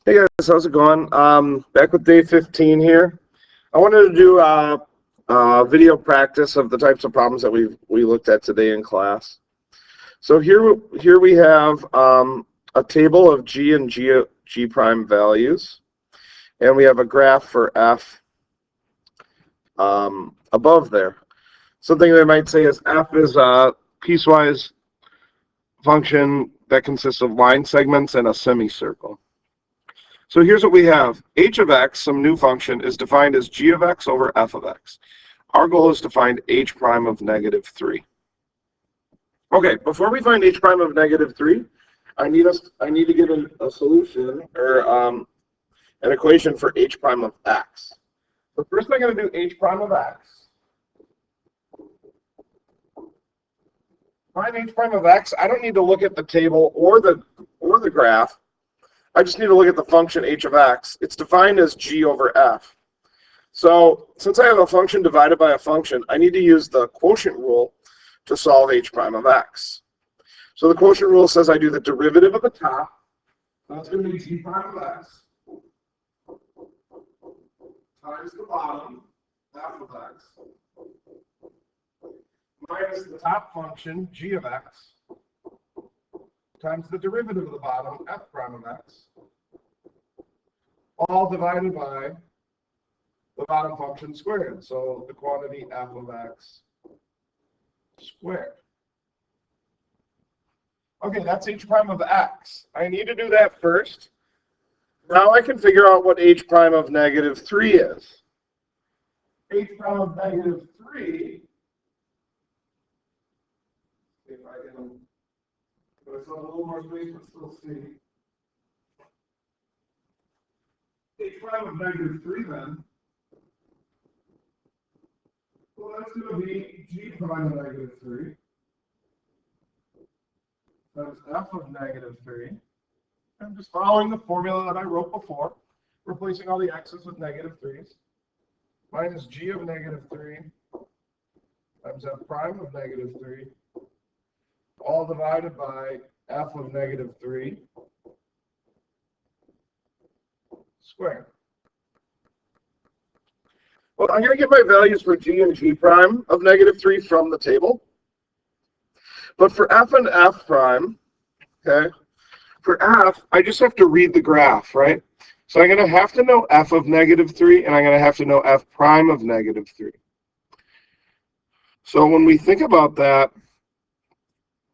Hey guys, how's it going? Back with day 15 here. I wanted to do video practice of the types of problems that we looked at today in class. So here we have a table of G and G prime values, and we have a graph for F above there. Something they might say is F is a piecewise function that consists of line segments and a semicircle. So here's what we have. H of x, some new function, is defined as g of x over f of x. Our goal is to find h prime of negative 3. Okay, before we find h prime of negative 3, I need to get a solution or an equation for h prime of x. So first I'm going to do h prime of x. Find h prime of x. I don't need to look at the table or the graph. I just need to look at the function h of x. It's defined as g over f. So since I have a function divided by a function, I need to use the quotient rule to solve h prime of x. So the quotient rule says I do the derivative of the top. That's going to be g prime of x times the bottom, f of x, minus the top function, g of x, times the derivative of the bottom, f prime of x, all divided by the bottom function squared. So the quantity f of x squared. Okay, that's h prime of x. I need to do that first. Now I can figure out what h prime of negative 3 is. H prime of negative 3, if I can put a little more space, but still see. H prime of negative 3 then, well, that's going to be g prime of negative 3. That's f of negative 3. I'm just following the formula that I wrote before, replacing all the x's with negative 3's. Minus g of negative 3 times f prime of negative 3, all divided by f of negative 3 squared. Well, I'm going to get my values for g and g prime of negative 3 from the table. But for f and f prime, okay, for f, I just have to read the graph, right? So I'm going to have to know f of negative 3, and I'm going to have to know f prime of negative 3. So when we think about that,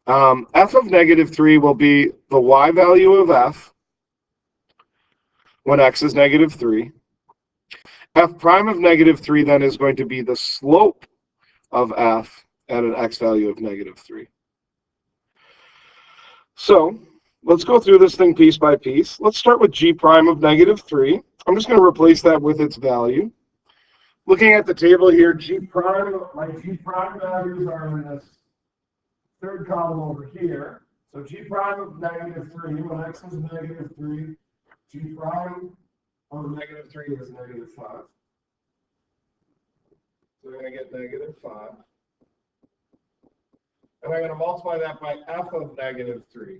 f of negative 3 will be the y value of f when x is negative 3. F prime of negative 3 then is going to be the slope of f at an x value of negative 3. So let's go through this thing piece by piece. Let's start with g prime of negative 3. I'm just going to replace that with its value. Looking at the table here, my g prime values are in this third column over here. So g prime of negative 3, when x is negative 3, g prime of negative 3 is negative 5. So we're going to get negative 5. And I'm going to multiply that by f of negative 3.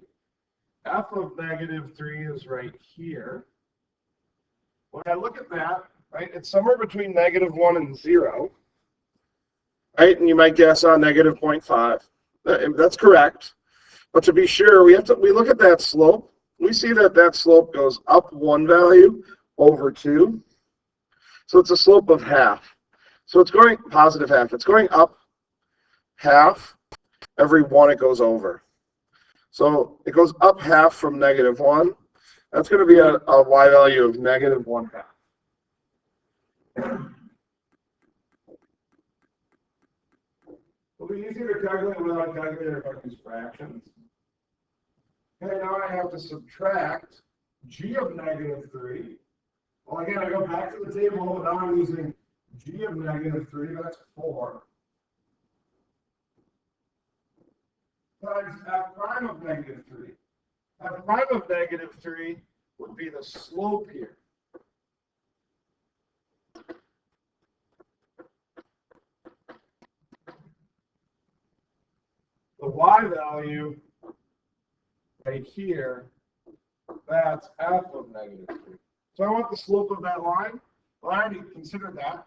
F of negative 3 is right here. When I look at that, right, it's somewhere between negative 1 and 0. Right, and you might guess on negative 0.5. That's correct. But to be sure, we look at that slope. We see that slope goes up 1 value over 2. So it's a slope of half. So it's going positive half. It's going up half every 1 it goes over. So it goes up half from negative 1. That's going to be a y value of negative 1/2. It'll be easier to calculate without a calculator about these fractions. Okay, now I have to subtract g of negative 3. Well, again, I go back to the table, but now I'm using g of negative 3, that's 4. Times f prime of negative 3. F prime of negative 3 would be the slope here. The y value right here That's f of negative 3. So I want the slope of that line. Well, I already considered that.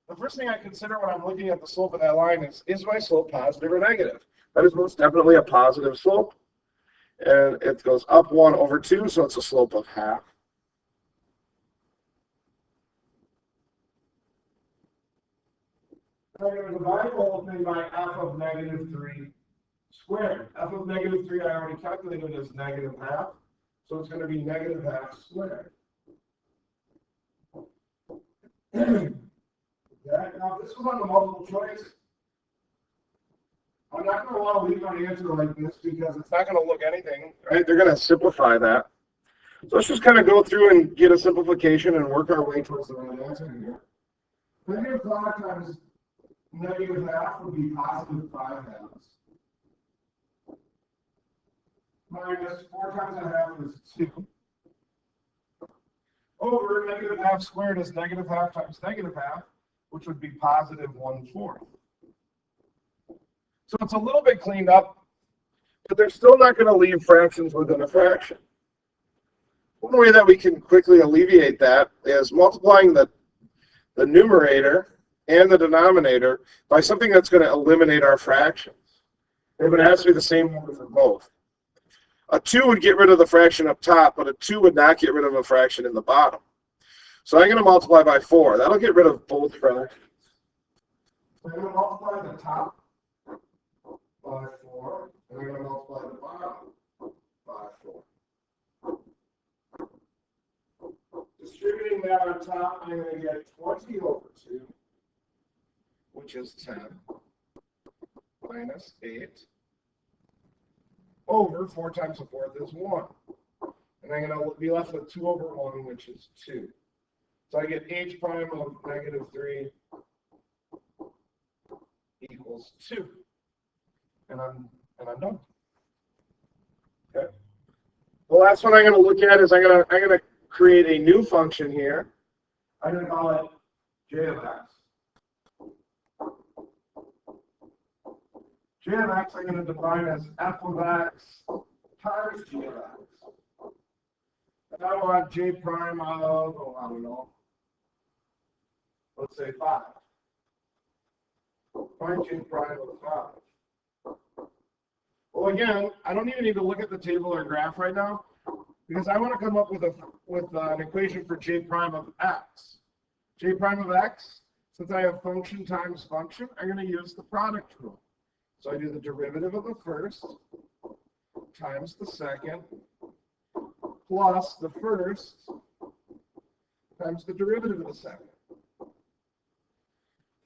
The first thing I consider when I'm looking at the slope of that line is my slope positive or negative? That is most definitely a positive slope. And it goes up 1 over 2, so it's a slope of half. I'm going to divide the whole thing by f of negative 3 squared. F of negative 3 I already calculated as negative half, so it's going to be negative half squared. Now, this was on the multiple choice. I'm not going to want to leave my answer like this because it's not going to look anything, right? They're going to simplify that. So let's just kind of go through and get a simplification and work our way towards the right answer here. Negative 5 times negative half would be positive 5 halves. Minus 4 times a half is 2. Over negative half squared is negative half times negative half, which would be positive 1/4. So it's a little bit cleaned up, but they're still not going to leave fractions within a fraction. One way that we can quickly alleviate that is multiplying the numerator and the denominator by something that's going to eliminate our fractions. But it has to be the same number for both. A 2 would get rid of the fraction up top, but a 2 would not get rid of a fraction in the bottom. So I'm going to multiply by 4. That'll get rid of both fractions. So I'm going to multiply the top by 4, and I'm going to multiply the bottom by 4. Distributing that on top, I'm going to get 20 over 2, which is 10, minus 8, over 4 times the 4th is 1. And I'm going to be left with 2 over 1, which is 2. So I get h prime of negative 3 equals 2. And I'm done. Okay. The last one I'm going to look at is I'm going to create a new function here. I'm going to call it j of x. J of x I'm going to define as f of x times g of x. And I want j prime of, I don't know, let's say 5. Find j prime of 5. Well, again, I don't even need to look at the table or graph right now because I want to come up with an equation for j prime of x. J prime of x, since I have function times function, I'm going to use the product rule. So I do the derivative of the first times the second plus the first times the derivative of the second.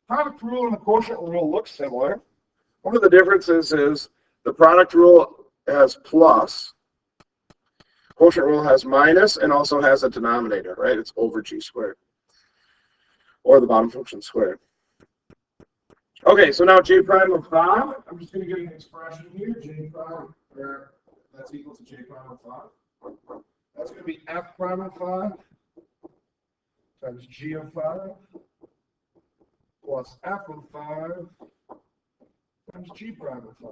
Product rule and the quotient rule look similar. One of the differences is the product rule has plus, quotient rule has minus, and also has a denominator, right? It's over g squared, or the bottom function squared. Okay, so now j prime of 5, I'm just going to get an expression here, j prime, or that's equal to j prime of 5. That's going to be f prime of 5 times g of 5 plus f of 5 times g prime of 5.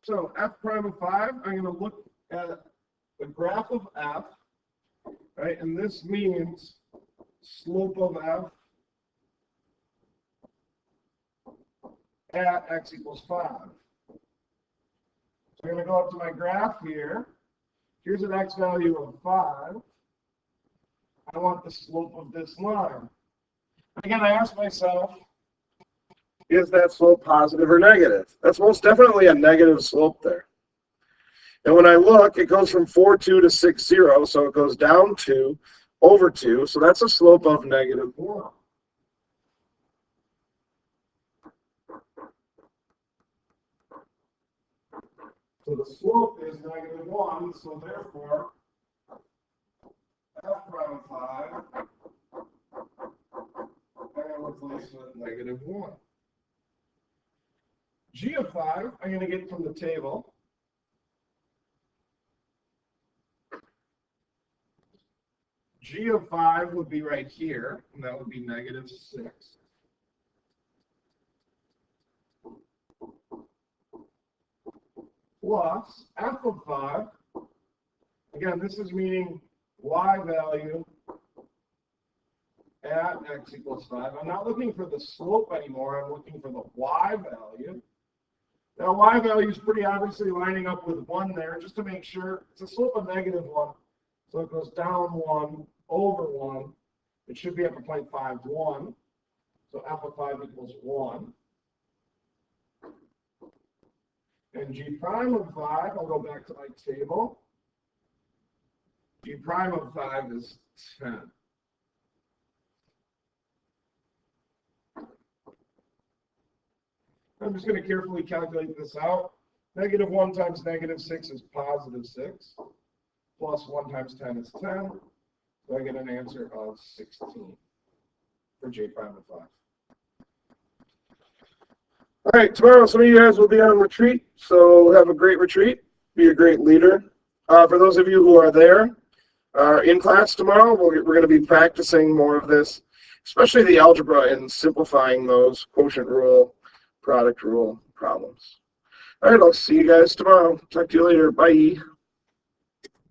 So f prime of 5, I'm going to look at the graph of f, right? And this means slope of f at x equals 5. So I'm going to go up to my graph here. Here's an x value of 5. I want the slope of this line. Again, I ask myself, is that slope positive or negative? That's most definitely a negative slope there. And when I look, it goes from 4, 2 to 6, 0, so it goes down 2 over 2, so that's a slope of negative 1. So the slope is negative 1, so therefore, f prime of 5, I'm going to replace with negative 1. G of 5, I'm going to get from the table. G of 5 would be right here, and that would be negative 6. plus f of 5. Again, this is meaning y value at x equals 5. I'm not looking for the slope anymore. I'm looking for the y value. Now, y value is pretty obviously lining up with 1 there, just to make sure. It's a slope of -1. So it goes down 1 over 1. It should be up to 0.51. So f of 5 equals 1. And g prime of 5, I'll go back to my table. G prime of 5 is 10. I'm just going to carefully calculate this out. -1 times -6 is +6. Plus 1 times 10 is 10. So I get an answer of 16 for J prime of 5. All right, tomorrow some of you guys will be on retreat, so have a great retreat. Be a great leader. For those of you who are there in class tomorrow, we're going to be practicing more of this, especially the algebra and simplifying those quotient rule, product rule problems. All right, I'll see you guys tomorrow. Talk to you later. Bye.